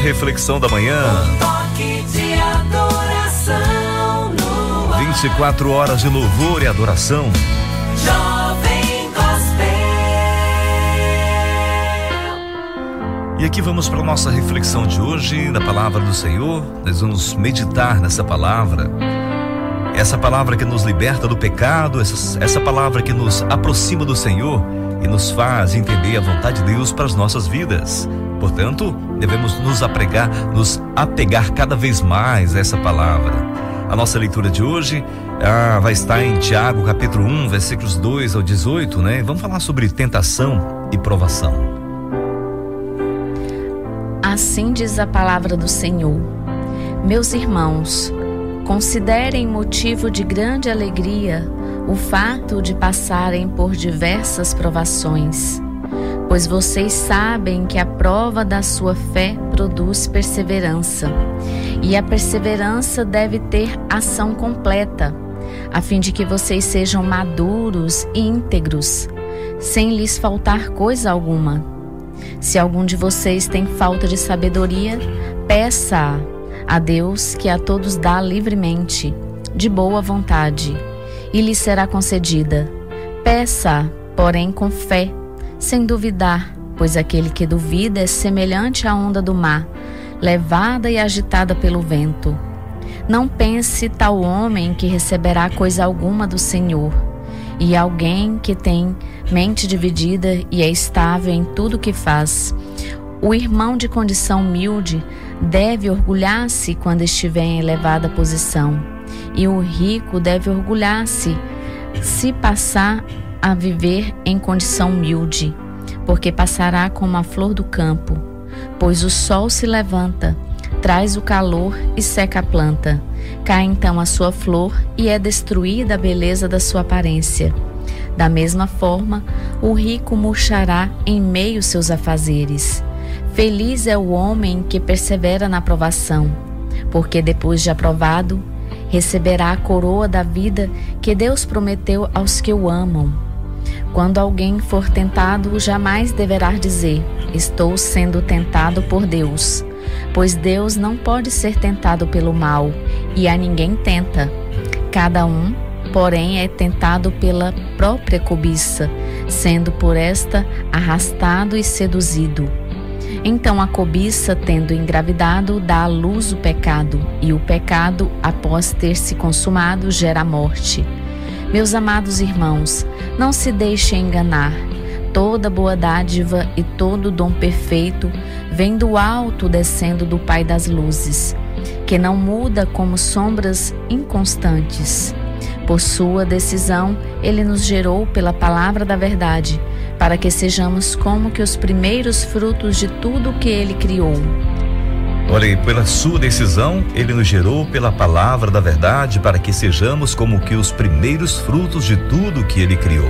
reflexão da manhã. Um toque de adoração no ar. 24 horas de louvor e adoração. Jovem Gospel. E aqui vamos para a nossa reflexão de hoje, da palavra do Senhor. Nós vamos meditar nessa palavra. Essa palavra que nos liberta do pecado, essa palavra que nos aproxima do Senhor e nos faz entender a vontade de Deus para as nossas vidas. Portanto, devemos nos apegar cada vez mais a essa palavra. A nossa leitura de hoje vai estar em Tiago, capítulo 1, versículos 2 ao 18, né? Vamos falar sobre tentação e provação. Assim diz a palavra do Senhor. Meus irmãos, considerem motivo de grande alegria o fato de passarem por diversas provações, pois vocês sabem que a prova da sua fé produz perseverança, e a perseverança deve ter ação completa, a fim de que vocês sejam maduros e íntegros, sem lhes faltar coisa alguma. Se algum de vocês tem falta de sabedoria, peça a Deus, que a todos dá livremente, de boa vontade, e lhe será concedida. Peça, porém, com fé, sem duvidar, pois aquele que duvida é semelhante à onda do mar, levada e agitada pelo vento. Não pense tal homem que receberá coisa alguma do Senhor. E alguém que tem mente dividida e é estável em tudo que faz. O irmão de condição humilde deve orgulhar-se quando estiver em elevada posição, e o rico deve orgulhar-se se passar a viver em condição humilde, porque passará como a flor do campo, pois o sol se levanta, traz o calor e seca a planta. Cai então a sua flor e é destruída a beleza da sua aparência. Da mesma forma, o rico murchará em meio aos seus afazeres. Feliz é o homem que persevera na provação, porque depois de aprovado, receberá a coroa da vida que Deus prometeu aos que o amam. Quando alguém for tentado, jamais deverá dizer: estou sendo tentado por Deus, pois Deus não pode ser tentado pelo mal, e a ninguém tenta. Cada um, porém, é tentado pela própria cobiça, sendo por esta arrastado e seduzido. Então a cobiça, tendo engravidado, dá à luz o pecado, e o pecado, após ter se consumado, gera a morte. Meus amados irmãos, não se deixem enganar. Toda boa dádiva e todo dom perfeito vem do alto, descendo do Pai das luzes, que não muda como sombras inconstantes. Por sua decisão, Ele nos gerou pela palavra da verdade, para que sejamos como que os primeiros frutos de tudo que Ele criou. Olha aí, pela sua decisão, Ele nos gerou pela palavra da verdade, para que sejamos como que os primeiros frutos de tudo que Ele criou.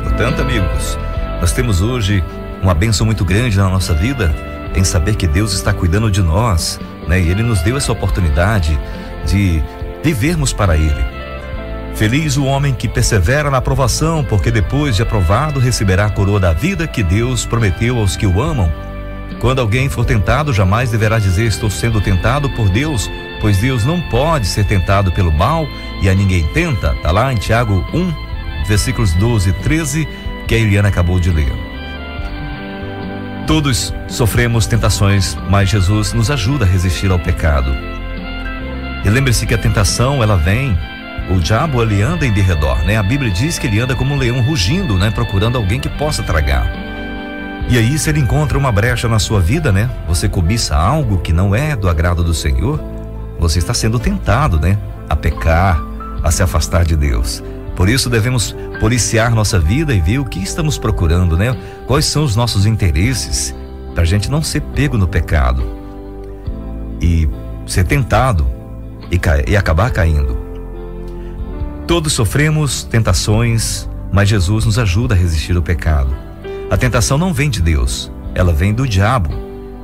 Portanto, amigos, nós temos hoje uma bênção muito grande na nossa vida, em saber que Deus está cuidando de nós, né? E Ele nos deu essa oportunidade de vivermos para Ele. Feliz o homem que persevera na aprovação, porque depois de aprovado receberá a coroa da vida que Deus prometeu aos que o amam. Quando alguém for tentado, jamais deverá dizer: estou sendo tentado por Deus, pois Deus não pode ser tentado pelo mal e a ninguém tenta. Está lá em Tiago 1, versículos 12 e 13, que a Eliana acabou de ler. Todos sofremos tentações, mas Jesus nos ajuda a resistir ao pecado. E lembre-se que a tentação, ela vem, o diabo, ele anda em derredor, né? A Bíblia diz que ele anda como um leão rugindo, né? Procurando alguém que possa tragar. E aí, se ele encontra uma brecha na sua vida, né? Você cobiça algo que não é do agrado do Senhor, você está sendo tentado, né? A pecar, a se afastar de Deus. Por isso devemos policiar nossa vida e ver o que estamos procurando, né? Quais são os nossos interesses, para a gente não ser pego no pecado e ser tentado e acabar caindo. Todos sofremos tentações, mas Jesus nos ajuda a resistir ao pecado. A tentação não vem de Deus, ela vem do diabo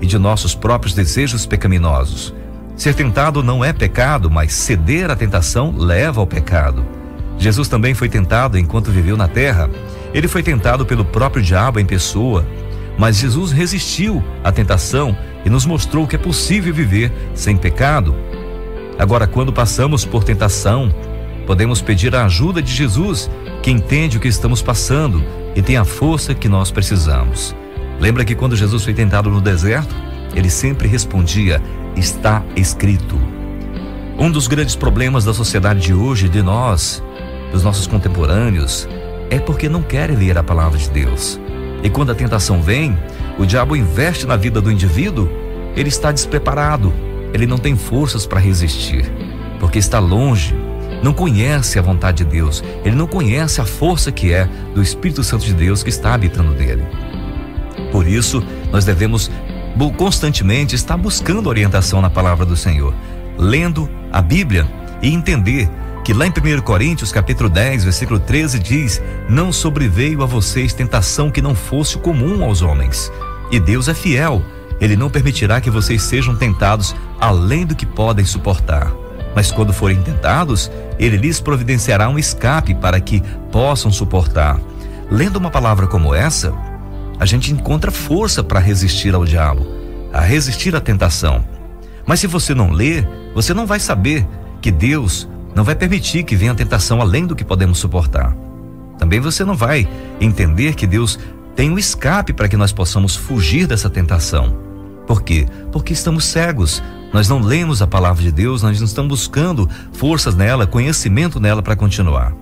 e de nossos próprios desejos pecaminosos. Ser tentado não é pecado, mas ceder à tentação leva ao pecado. Jesus também foi tentado enquanto viveu na terra. Ele foi tentado pelo próprio diabo em pessoa, mas Jesus resistiu à tentação e nos mostrou que é possível viver sem pecado. Agora, quando passamos por tentação, podemos pedir a ajuda de Jesus, que entende o que estamos passando e tem a força que nós precisamos. Lembra que quando Jesus foi tentado no deserto, ele sempre respondia: está escrito. Um dos grandes problemas da sociedade de hoje, de nós, dos nossos contemporâneos, é porque não querem ler a palavra de Deus. E quando a tentação vem, o diabo investe na vida do indivíduo, ele está despreparado, ele não tem forças para resistir, porque está longe, não conhece a vontade de Deus, ele não conhece a força que é do Espírito Santo de Deus que está habitando nele. Por isso, nós devemos constantemente estar buscando orientação na palavra do Senhor, lendo a Bíblia e entender que lá em 1 Coríntios capítulo 10, versículo 13 diz: não sobreveio a vocês tentação que não fosse comum aos homens. E Deus é fiel, ele não permitirá que vocês sejam tentados além do que podem suportar. Mas quando forem tentados, ele lhes providenciará um escape para que possam suportar. Lendo uma palavra como essa, a gente encontra força para resistir ao diabo, a resistir à tentação. Mas se você não ler, você não vai saber que Deus não vai permitir que venha a tentação além do que podemos suportar. Também você não vai entender que Deus tem um escape para que nós possamos fugir dessa tentação. Por quê? Porque estamos cegos, nós não lemos a palavra de Deus, nós não estamos buscando forças nela, conhecimento nela para continuar.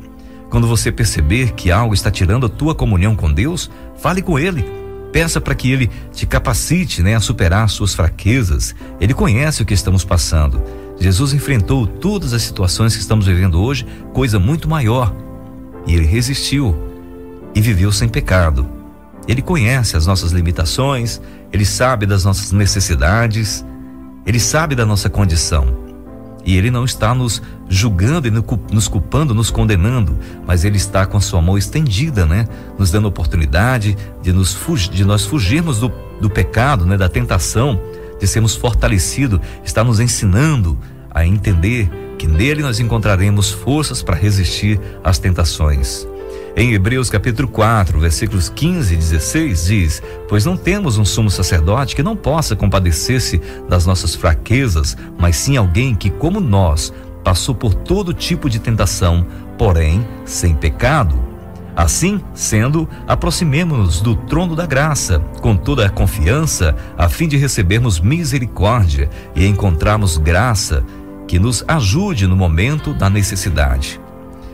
Quando você perceber que algo está tirando a tua comunhão com Deus, fale com Ele. Peça para que Ele te capacite, a superar as suas fraquezas. Ele conhece o que estamos passando. Jesus enfrentou todas as situações que estamos vivendo hoje, coisa muito maior. E Ele resistiu e viveu sem pecado. Ele conhece as nossas limitações, Ele sabe das nossas necessidades, Ele sabe da nossa condição. E Ele não está nos julgando e nos culpando, nos condenando, mas Ele está com a sua mão estendida, nos dando oportunidade de nós fugirmos do pecado, da tentação, de sermos fortalecidos, está nos ensinando a entender que nele nós encontraremos forças para resistir às tentações. Em Hebreus capítulo 4, versículos 15 e 16 diz: pois não temos um sumo sacerdote que não possa compadecer-se das nossas fraquezas, mas sim alguém que, como nós, passou por todo tipo de tentação, porém sem pecado. Assim sendo, aproximemo-nos do trono da graça, com toda a confiança, a fim de recebermos misericórdia e encontrarmos graça que nos ajude no momento da necessidade.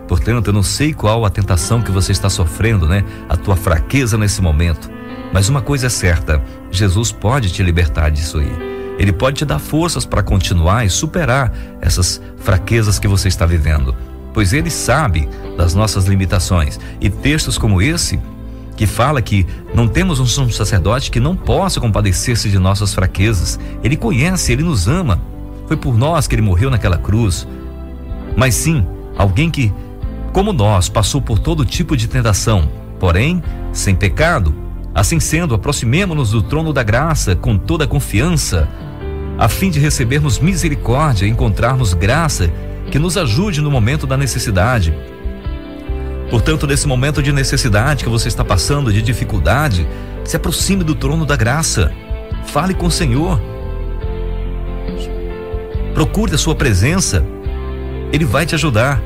Portanto, eu não sei qual a tentação que você está sofrendo, a tua fraqueza nesse momento. Mas uma coisa é certa, Jesus pode te libertar disso aí. Ele pode te dar forças para continuar e superar essas fraquezas que você está vivendo. Pois Ele sabe das nossas limitações. E textos como esse, que fala que não temos um sumo sacerdote que não possa compadecer-se de nossas fraquezas. Ele conhece, Ele nos ama. Foi por nós que Ele morreu naquela cruz. Mas sim, alguém que, como nós, passou por todo tipo de tentação, porém sem pecado. Assim sendo, aproximemo-nos do trono da graça com toda a confiança, a fim de recebermos misericórdia e encontrarmos graça que nos ajude no momento da necessidade. Portanto, nesse momento de necessidade que você está passando, de dificuldade, se aproxime do trono da graça. Fale com o Senhor. Procure a sua presença. Ele vai te ajudar.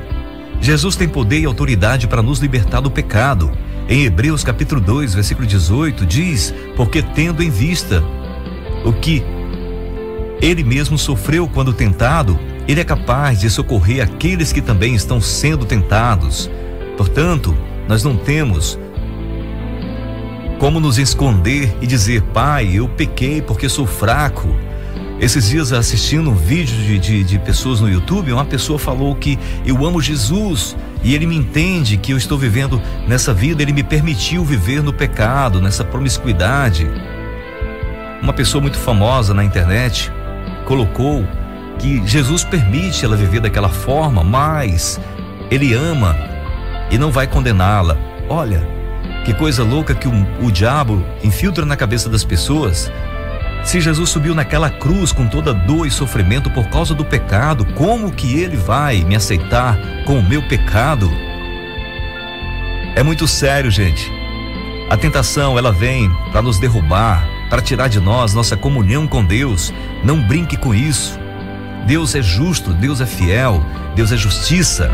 Jesus tem poder e autoridade para nos libertar do pecado. Em Hebreus capítulo 2, versículo 18, diz: porque tendo em vista o que Ele mesmo sofreu quando tentado, Ele é capaz de socorrer aqueles que também estão sendo tentados. Portanto, nós não temos como nos esconder e dizer: Pai, eu pequei porque sou fraco. Esses dias, assistindo um vídeo de pessoas no YouTube, uma pessoa falou que eu amo Jesus e Ele me entende que eu estou vivendo nessa vida, Ele me permitiu viver no pecado, nessa promiscuidade. Uma pessoa muito famosa na internet colocou que Jesus permite ela viver daquela forma, mas Ele ama e não vai condená-la. Olha, que coisa louca que o diabo infiltra na cabeça das pessoas. Se Jesus subiu naquela cruz com toda dor e sofrimento por causa do pecado, como que Ele vai me aceitar com o meu pecado? É muito sério, gente. A tentação, ela vem para nos derrubar, para tirar de nós nossa comunhão com Deus. Não brinque com isso. Deus é justo, Deus é fiel, Deus é justiça.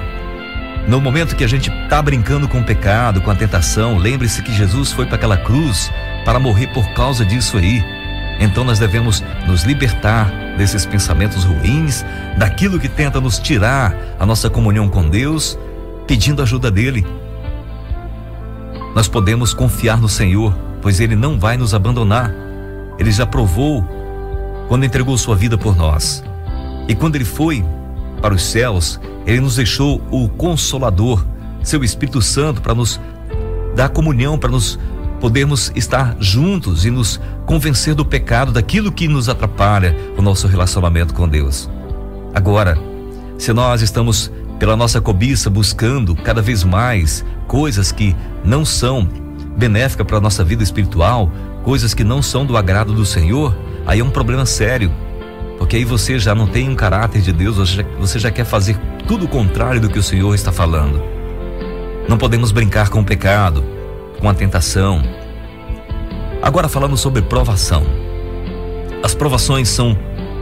No momento que a gente está brincando com o pecado, com a tentação, lembre-se que Jesus foi para aquela cruz para morrer por causa disso aí. Então nós devemos nos libertar desses pensamentos ruins, daquilo que tenta nos tirar a nossa comunhão com Deus, pedindo ajuda dele. Nós podemos confiar no Senhor, pois Ele não vai nos abandonar. Ele já provou quando entregou sua vida por nós. E quando Ele foi para os céus, Ele nos deixou o Consolador, seu Espírito Santo, para nos dar comunhão, para nos podermos estar juntos e nos convencer do pecado, daquilo que nos atrapalha o nosso relacionamento com Deus. Agora, se nós estamos pela nossa cobiça buscando cada vez mais coisas que não são benéficas para a nossa vida espiritual, coisas que não são do agrado do Senhor, aí é um problema sério, porque aí você já não tem um caráter de Deus, você já quer fazer tudo o contrário do que o Senhor está falando. Não podemos brincar com o pecado, com a tentação. Agora falando sobre provação. As provações são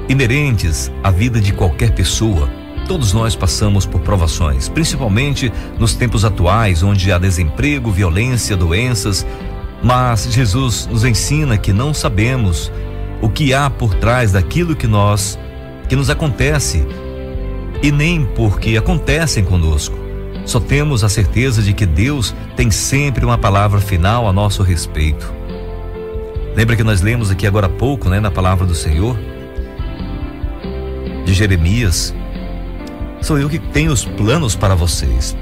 inerentes à vida de qualquer pessoa. Todos nós passamos por provações, principalmente nos tempos atuais, onde há desemprego, violência, doenças. Mas Jesus nos ensina que não sabemos o que há por trás daquilo que nos acontece, e nem porque acontecem conosco. Só temos a certeza de que Deus tem sempre uma palavra final a nosso respeito. Lembra que nós lemos aqui agora há pouco, na palavra do Senhor, de Jeremias: sou eu que tenho os planos para vocês,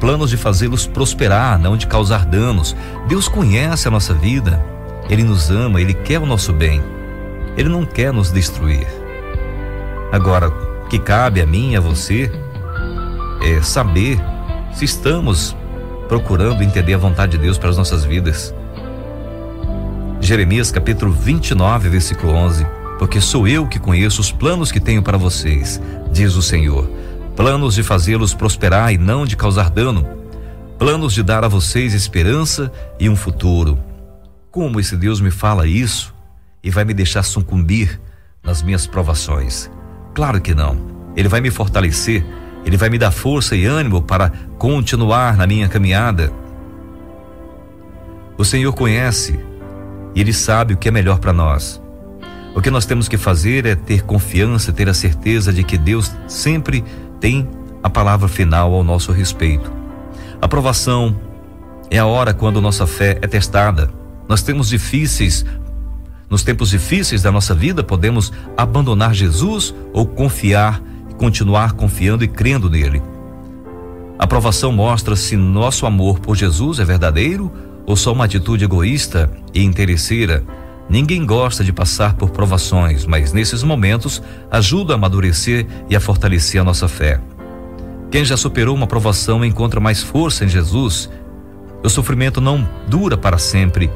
planos de fazê-los prosperar, não de causar danos. Deus conhece a nossa vida, Ele nos ama, Ele quer o nosso bem, Ele não quer nos destruir. Agora, o que cabe a mim e a você é saber se estamos procurando entender a vontade de Deus para as nossas vidas. Jeremias capítulo 29, versículo 11: porque sou eu que conheço os planos que tenho para vocês, diz o Senhor, planos de fazê-los prosperar e não de causar dano, planos de dar a vocês esperança e um futuro. Como esse Deus me fala isso e vai me deixar sucumbir nas minhas provações? Claro que não. Ele vai me fortalecer, Ele vai me dar força e ânimo para continuar na minha caminhada. O Senhor conhece e Ele sabe o que é melhor para nós. O que nós temos que fazer é ter confiança, ter a certeza de que Deus sempre tem a palavra final ao nosso respeito. A provação é a hora quando nossa fé é testada. Nos tempos difíceis da nossa vida, podemos abandonar Jesus ou confiar e continuar confiando e crendo nele. A provação mostra se nosso amor por Jesus é verdadeiro ou só uma atitude egoísta e interesseira. Ninguém gosta de passar por provações, mas nesses momentos ajuda a amadurecer e a fortalecer a nossa fé. Quem já superou uma provação encontra mais força em Jesus. O sofrimento não dura para sempre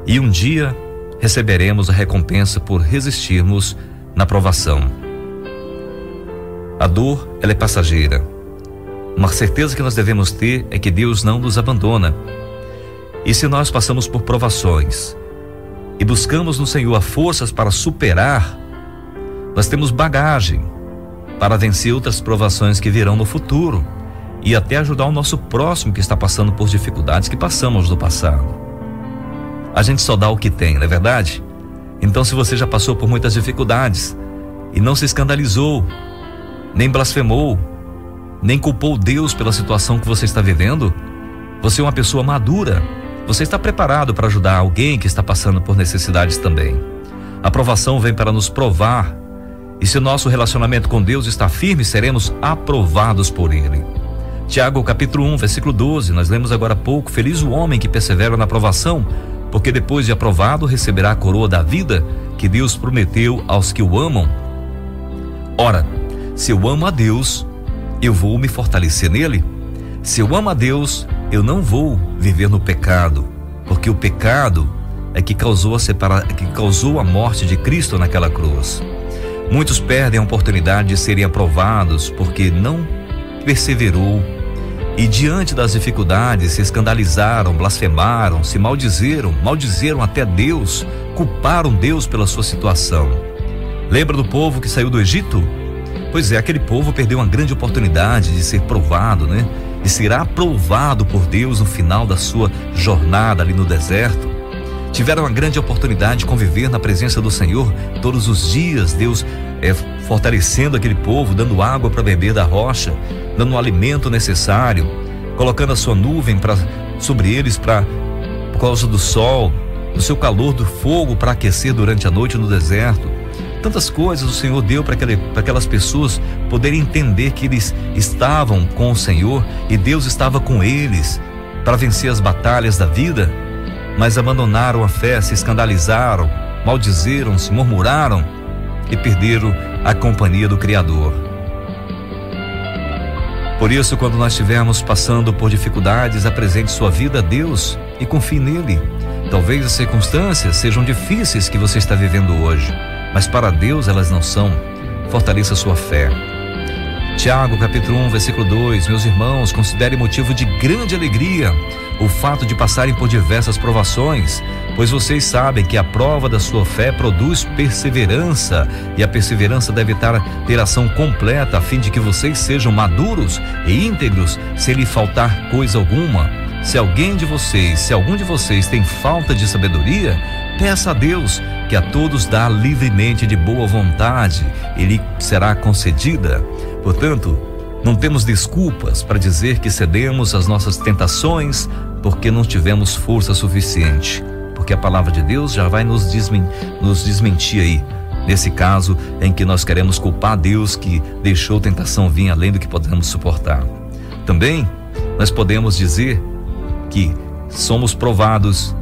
e um dia receberemos a recompensa por resistirmos na provação. A dor, ela é passageira. Uma certeza que nós devemos ter é que Deus não nos abandona. E se nós passamos por provações e buscamos no Senhor forças para superar, nós temos bagagem para vencer outras provações que virão no futuro e até ajudar o nosso próximo que está passando por dificuldades que passamos no passado. A gente só dá o que tem, não é verdade? Então, se você já passou por muitas dificuldades e não se escandalizou, nem blasfemou, nem culpou Deus pela situação que você está vivendo, você é uma pessoa madura. Você está preparado para ajudar alguém que está passando por necessidades também. A provação vem para nos provar, e se o nosso relacionamento com Deus está firme, seremos aprovados por Ele. Tiago capítulo 1, versículo 12, nós lemos agora há pouco: feliz o homem que persevera na provação, porque depois de aprovado receberá a coroa da vida que Deus prometeu aos que o amam. Ora, se eu amo a Deus, eu vou me fortalecer nele. Se eu amo a Deus, eu não vou viver no pecado, porque o pecado é que causou a morte de Cristo naquela cruz. Muitos perdem a oportunidade de serem aprovados porque não perseverou e diante das dificuldades se escandalizaram, blasfemaram, se maldizeram até Deus, culparam Deus pela sua situação. Lembra do povo que saiu do Egito? Pois é, aquele povo perdeu uma grande oportunidade de ser provado, né? E será provado por Deus no final da sua jornada ali no deserto. Tiveram uma grande oportunidade de conviver na presença do Senhor todos os dias, Deus fortalecendo aquele povo, dando água para beber da rocha, dando o alimento necessário, colocando a sua nuvem sobre eles por causa do sol, do seu calor, do fogo para aquecer durante a noite no deserto. Tantas coisas o Senhor deu para aquelas pessoas poderem entender que eles estavam com o Senhor e Deus estava com eles para vencer as batalhas da vida, mas abandonaram a fé, se escandalizaram, maldizeram-se, murmuraram e perderam a companhia do Criador. Por isso, quando nós estivermos passando por dificuldades, apresente sua vida a Deus e confie nele. Talvez as circunstâncias sejam difíceis que você está vivendo hoje, mas para Deus elas não são. Fortaleça sua fé. Tiago, capítulo 1, versículo 2: Meus irmãos, considerem motivo de grande alegria o fato de passarem por diversas provações, pois vocês sabem que a prova da sua fé produz perseverança, e a perseverança deve ter ação completa, a fim de que vocês sejam maduros e íntegros, sem lhe faltar coisa alguma. Se algum de vocês tem falta de sabedoria, peça a Deus, que a todos dá livremente de boa vontade, e lhe será concedida. Portanto, não temos desculpas para dizer que cedemos às nossas tentações porque não tivemos força suficiente, porque a palavra de Deus já vai nos desmentir aí, nesse caso em que nós queremos culpar Deus que deixou a tentação vir além do que podemos suportar. Também nós podemos dizer que somos provados,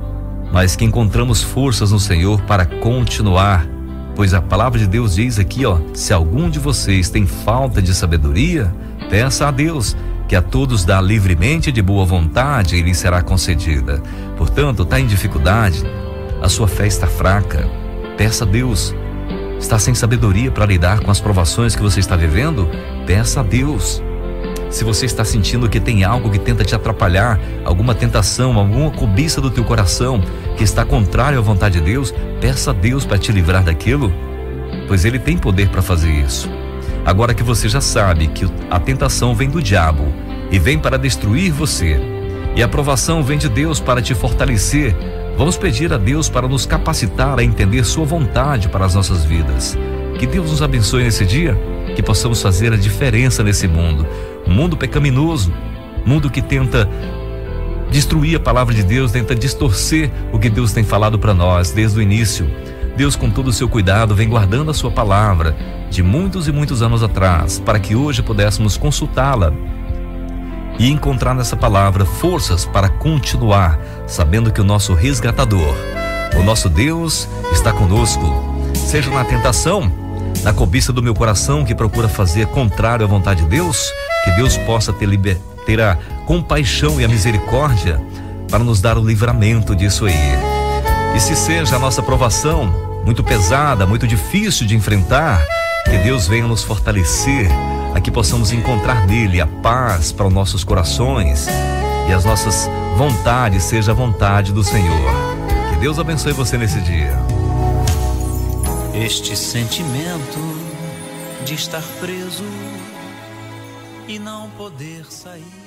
mas que encontramos forças no Senhor para continuar, pois a palavra de Deus diz aqui, se algum de vocês tem falta de sabedoria, peça a Deus, que a todos dá livremente de boa vontade, e lhe será concedida. Portanto, está em dificuldade, a sua fé está fraca, peça a Deus. Está sem sabedoria para lidar com as provações que você está vivendo? Peça a Deus. Se você está sentindo que tem algo que tenta te atrapalhar, alguma tentação, alguma cobiça do teu coração que está contrário à vontade de Deus, peça a Deus para te livrar daquilo, pois Ele tem poder para fazer isso. Agora que você já sabe que a tentação vem do diabo e vem para destruir você, e a provação vem de Deus para te fortalecer, vamos pedir a Deus para nos capacitar a entender sua vontade para as nossas vidas. Que Deus nos abençoe nesse dia, que possamos fazer a diferença nesse mundo, um mundo pecaminoso, mundo que tenta destruir a palavra de Deus, tenta distorcer o que Deus tem falado para nós desde o início. Deus, com todo o seu cuidado, vem guardando a sua palavra de muitos e muitos anos atrás, para que hoje pudéssemos consultá-la e encontrar nessa palavra forças para continuar, sabendo que o nosso resgatador, o nosso Deus, está conosco. Seja na tentação, na cobiça do meu coração que procura fazer contrário à vontade de Deus, que Deus possa ter a compaixão e a misericórdia para nos dar o livramento disso aí. E se seja a nossa provação muito pesada, muito difícil de enfrentar, que Deus venha nos fortalecer, a que possamos encontrar nele a paz para os nossos corações e as nossas vontades seja a vontade do Senhor. Que Deus abençoe você nesse dia. Este sentimento de estar preso e não poder sair.